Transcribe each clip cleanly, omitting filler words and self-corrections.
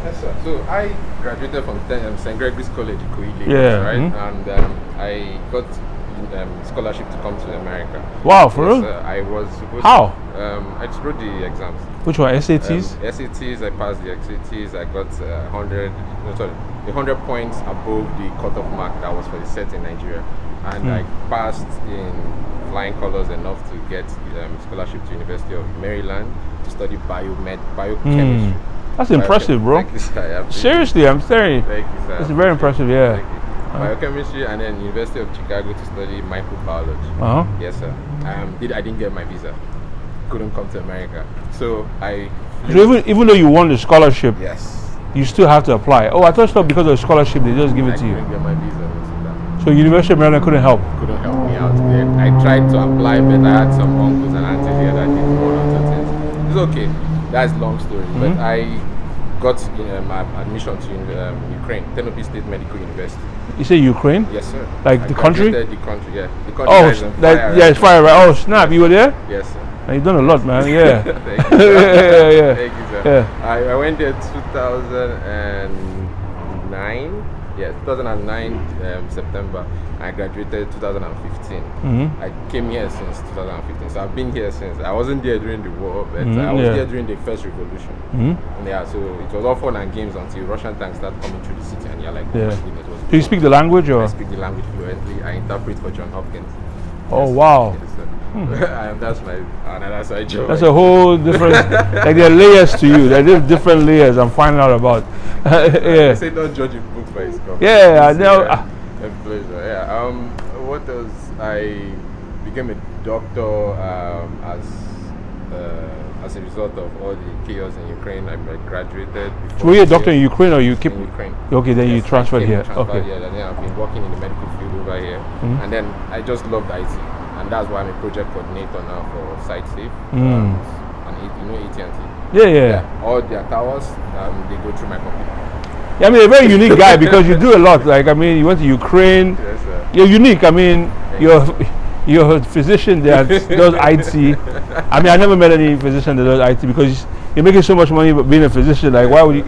Yes, sir. So I graduated from St. Gregory's College, Ikoyi, Yeah. right? And I got scholarship to come to America. Wow, for Yes, real? sir. I was supposed How? to. I just wrote the exams. Which one? SATs? SATs, I passed the SATs. I got 100 points above the cutoff mark that was for the set in Nigeria, and I passed in flying colors enough to get scholarship to University of Maryland to study biochemistry. That's impressive, bro. Thank you, sir. Seriously, I'm saying. Thank you, sir. It's very impressive, yeah. Thank you. Biochemistry, and then University of Chicago to study microbiology. Uh-huh. Yes, sir. I didn't get my visa. Couldn't come to America. So I. So even though you won the scholarship, Yes. you still have to apply. Oh, I thought so because of the scholarship, they just give it to you. I couldn't get my visa. So University of Maryland couldn't help. Couldn't help me out. I tried to apply, but I had some uncles and aunties here that did one or two things. It's okay. That's a long story. But I got my admission to Ukraine, Ternopil State Medical University. You say Ukraine? Yes, sir. Like the country? The country, yeah. The country Oh, is on fire. yeah, it's fire, right? Oh, snap! You were there? Yes, sir. You've done a lot, man. Yeah. Thank you, sir. yeah. Thank you, sir. Yeah. I went there 2009. Yeah, 2009 September. I graduated 2015. I came here since 2015, so I've been here since. I wasn't there during the war, but I was there during the first revolution. Yeah, so it was all fun and games until Russian tanks started coming through the city, and you're like, Yeah. oh my goodness, what's Do you speak the language, or? I speak the language fluently. I interpret for John Hopkins. Oh, Yes. wow. Yes, sir. That's my another side job. That's a whole different, like there are layers to you. There are different layers I'm finding out about. They yeah. say don't judge a book by its cover. Yeah, I know. A pleasure. Yeah. What else? I became a doctor as a result of all the chaos in Ukraine. I graduated. So were you a doctor in Ukraine, or you keep? In Ukraine. Okay, then you Yes, I transferred came here. transferred Okay. here, and then I've been working in the medical field over here. And then I just loved IT, and that's why I'm a project coordinator now for SiteSafe. And AT&T. Yeah. All their towers, they go through my company. Yeah, I mean, you're a very unique guy because you do a lot. Like, I mean, you went to Ukraine. Yes, sir. You're unique. I mean, you're a physician that does IT. I mean, I never met any physician that does IT because you're making so much money being a physician. Like, why would you,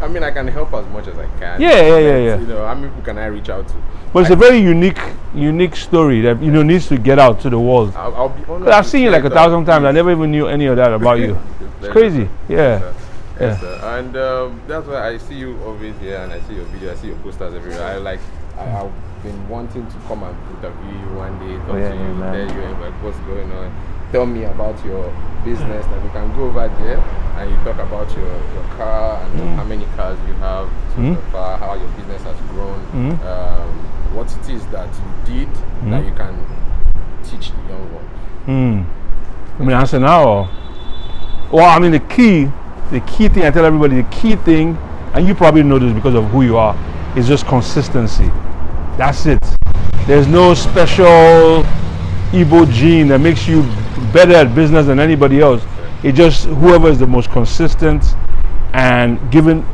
I mean, I can help as much as I can. Yeah. You know, how many people can I reach out to? But it's a very unique story that needs to get out to the world. I'll be honest. I've seen you like 1,000 times. I never even knew any of that about you. It's crazy. Yeah. Yes, sir. And that's why I see you always here, and I see your video, I see your posters everywhere. I've been wanting to come and interview you one day, talk to you, tell you about what's going on. Tell me about your business, that we can go over there and you talk about your car and how many cars you have so far, how your business has grown, what it is that you did that you can teach the young ones. I mean, answer now. Or? Well, I mean, the key thing I tell everybody, the key thing, and you probably know this because of who you are, is just consistency. That's it. There's no special Igbo gene that makes you better at business than anybody else. It just whoever is the most consistent and giving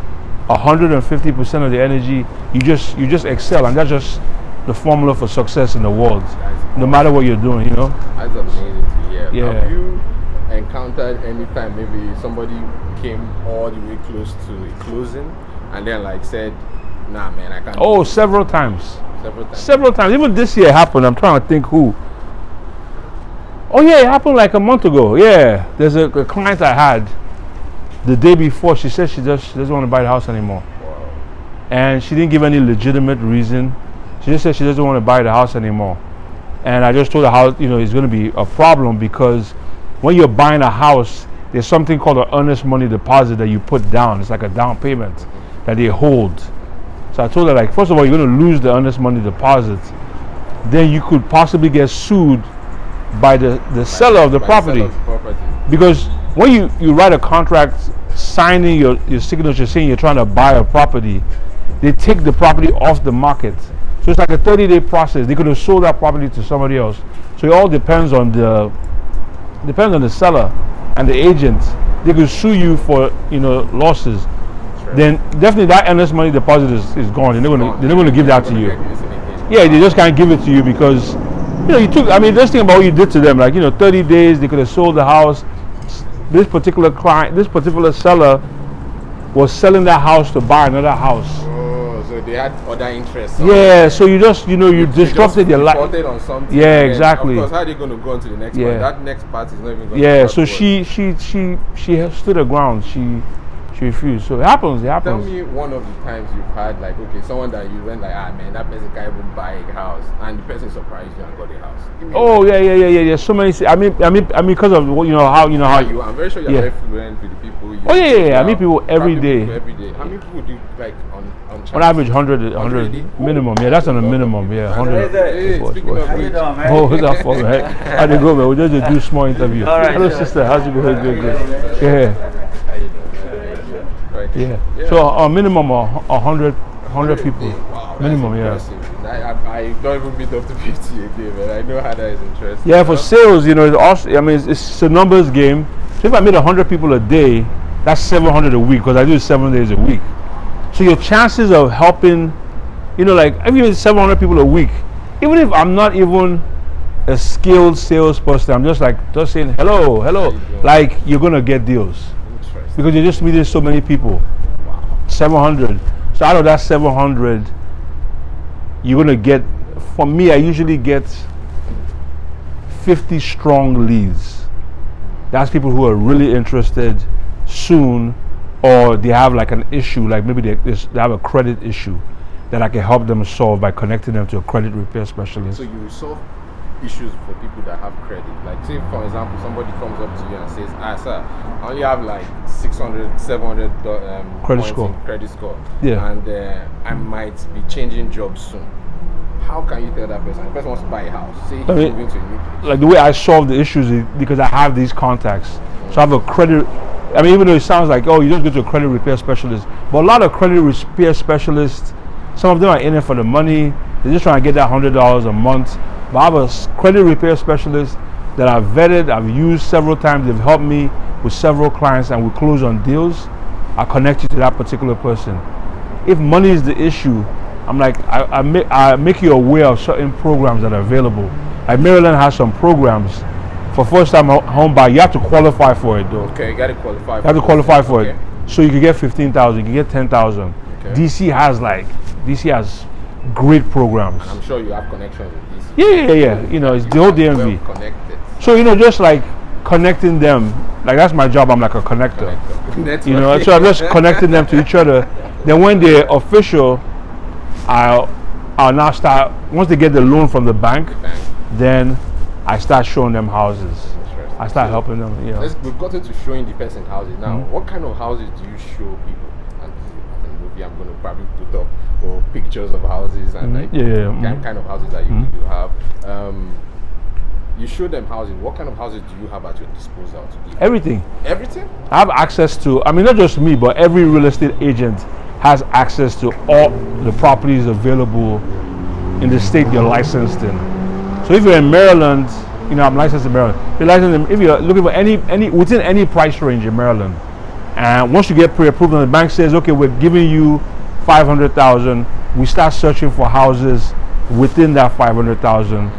150% of the energy, you just excel, and that's just the formula for success in the world. No matter what you're doing, you know. That's amazing to hear. Yeah. Have you encountered any time maybe somebody came all the way close to a closing and then like said, nah man, I can't? Oh, several times. Several times. Even this year happened. I'm trying to think who. Oh yeah, it happened like a month ago. Yeah, there's a client I had the day before. She said she doesn't want to buy the house anymore. Wow. And she didn't give any legitimate reason. She just said she doesn't want to buy the house anymore. And I just told her how, it's going to be a problem because when you're buying a house, there's something called an earnest money deposit that you put down. It's like a down payment that they hold. So I told her, like, first of all, you're going to lose the earnest money deposit. Then you could possibly get sued by the seller of the property. Because when you write a contract signing your signature saying you're trying to buy a property, they take the property off the market. So it's like a 30-day process. They could have sold that property to somebody else. So it all depends on the seller and the agent. They could sue you for losses. Sure. Then definitely that earnest money deposit is gone. They're not going to give that to you. Yeah, they just can't give it to you because you took. I mean, just think about what you did to them. Like 30 days, they could have sold the house. This particular client, this particular seller, was selling that house to buy another house. Oh, so they had other interests. Yeah, so you just, you disrupted your life. On something. Yeah, exactly. Of course, how are they going to go on to the next part? That next part is not even going to Yeah, so she stood her ground. She refused. So it happens. Tell me one of the times you've had, like, okay, someone that you went like, man, that person can't even buy a house, and the person surprised you and got a house. Oh, yeah. So many. I mean, because of how. I'm very sure you're very fluent with the people. I meet people every day. How many people do you like on average 100 minimum? Yeah, that's on a minimum. Yeah, 100. Hey, speaking of which, oh, who's that for, man? How they go, man? We just do small interview. All right, hello, sister. How's it going? Good. Yeah. Yeah. So a minimum of 100 people. Wow, minimum, impressive. I don't even meet up to 50 a day, man. I know how that is interesting. Yeah, for sales, it's also, I mean, it's a numbers game. So if I meet 100 people a day, that's 700 a week because I do it 7 days a week. So your chances of helping, like if you meet 700 people a week, even if I'm not even a skilled salesperson, I'm just saying hello, like you're gonna get deals. Because you just meeting so many people. Wow. 700. So out of that 700, you're going to get, for me, I usually get 50 strong leads. That's people who are really interested soon, or they have like an issue, like maybe they have a credit issue that I can help them solve by connecting them to a credit repair specialist. So you solve issues for people that have credit. Like, say for example, somebody comes up to you and says, sir, I only have like 600, 700 credit score. Yeah. And I might be changing jobs soon. How can you tell that person? The person wants to buy a house. Say he's moving to a new place. Like the way I solve the issues is because I have these contacts. So I have a credit. I mean, even though it sounds like, you just go to a credit repair specialist, but a lot of credit repair specialists, some of them are in it for the money. They're just trying to get that $100 a month. But I have a credit repair specialist that I've vetted, I've used several times. They've helped me with several clients, and we close on deals. I connect you to that particular person. If money is the issue, I'm like, I make you aware of certain programs that are available. Like Maryland has some programs for first-time home buyer. You have to qualify for it, though. Okay, you got to qualify. You have to qualify for it. So you can get 15,000, you can get 10,000. Okay. DC has great programs. And I'm sure you have connections with DC. Yeah. It's the whole DMV. Well connected. So just like connecting them, like that's my job. I'm like a connector. So I'm just connecting them to each other. Then when they're official, I'll now start. Once they get the loan from the bank, then I start showing them houses. I start helping them. We've got into showing the person houses now. What kind of houses do you show people? And in the movie, I'm going to probably put up pictures of houses and kind of houses that you have. You show them houses. What kind of houses do you have at your disposal to give? Everything. Everything? I have access to, not just me, but every real estate agent has access to all the properties available in the state you're licensed in. So if you're in Maryland, I'm licensed in Maryland. If you're looking for any within any price range in Maryland, and once you get pre-approved and the bank says, okay, we're giving you 500,000, we start searching for houses within that 500,000.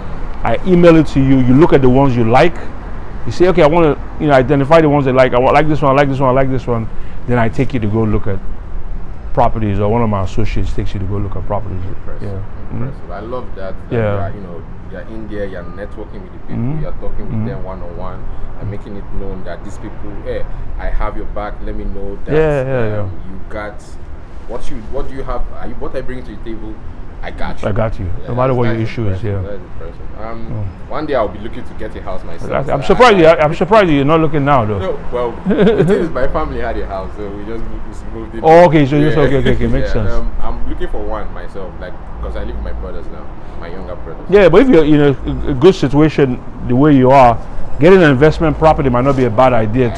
I email it to you. You look at the ones you like. You say, okay, I want to, identify the ones I like. I like this one. I like this one. I like this one. Then I take you to go look at properties, or one of my associates takes you to go look at properties. Impressive. I love that. You're in there. You're networking with the people. You're talking with them one-on-one and making it known that these people, hey, I have your back. Let me know that you got what do you have? What I bring to the table. I got you. No matter what your issue is, That's impressive. One day I'll be looking to get a house myself. I'm surprised you're not looking now, though. No, well, the thing is, my family had a house, so we just moved in. Oh, okay, so okay, makes sense. I'm looking for one myself, because I live with my brothers now, my younger brothers. Yeah, but if you're in a good situation the way you are, getting an investment property might not be a bad idea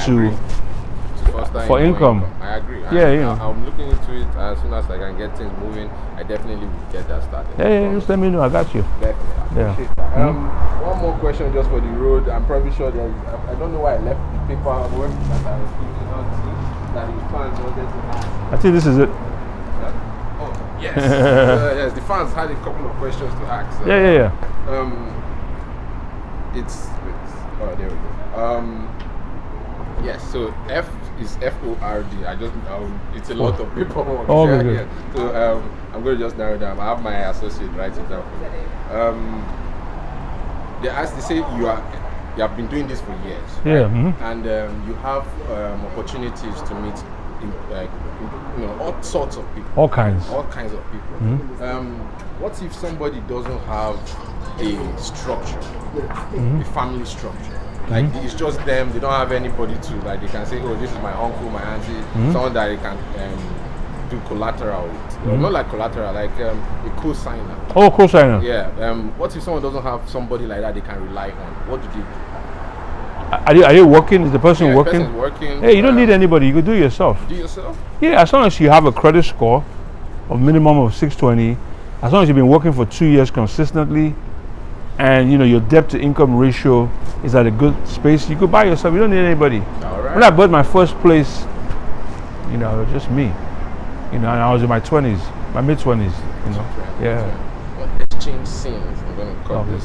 for income. I agree. I'm looking into it as soon as I can get things moving. I definitely will get that started. Just let me know. I got you. Definitely. I appreciate that. One more question just for the road. I'm probably sure I don't know why I left the paperwork that I was giving out to that the fans wanted to ask. I think this is it. Oh, yes. Yes, the fans had a couple of questions to ask. Yeah. There we go. Yes, so is FORD. It's a lot of paperwork. Oh, yeah, good. yeah. So I'm going to just narrow it down. I have my associate write it down for me. They say you have been doing this for years. Yeah. Right? Mm-hmm. And you have opportunities to meet all sorts of people. All kinds. All kinds of people. Mm-hmm. What if somebody doesn't have a structure, a family structure? Like it's just them. They don't have anybody to like. They can say, "Oh, this is my uncle, my auntie," someone that they can do collateral with. Not like collateral, like a co-signer. Oh, co-signer. Yeah. What if someone doesn't have somebody like that they can rely on? What do they do? Are you working? Is the person Yeah, working? the person's working. Hey, you don't need anybody. You can do it yourself. Do yourself? Yeah, as long as you have a credit score of minimum of 620, as long as you've been working for 2 years consistently, and your debt to income ratio is at a good space, you could buy yourself. You don't need anybody. All right. When I bought my first place, it was just me. And I was in my 20s, my mid 20s. Yeah. Well, let's change scenes. I'm gonna cut this.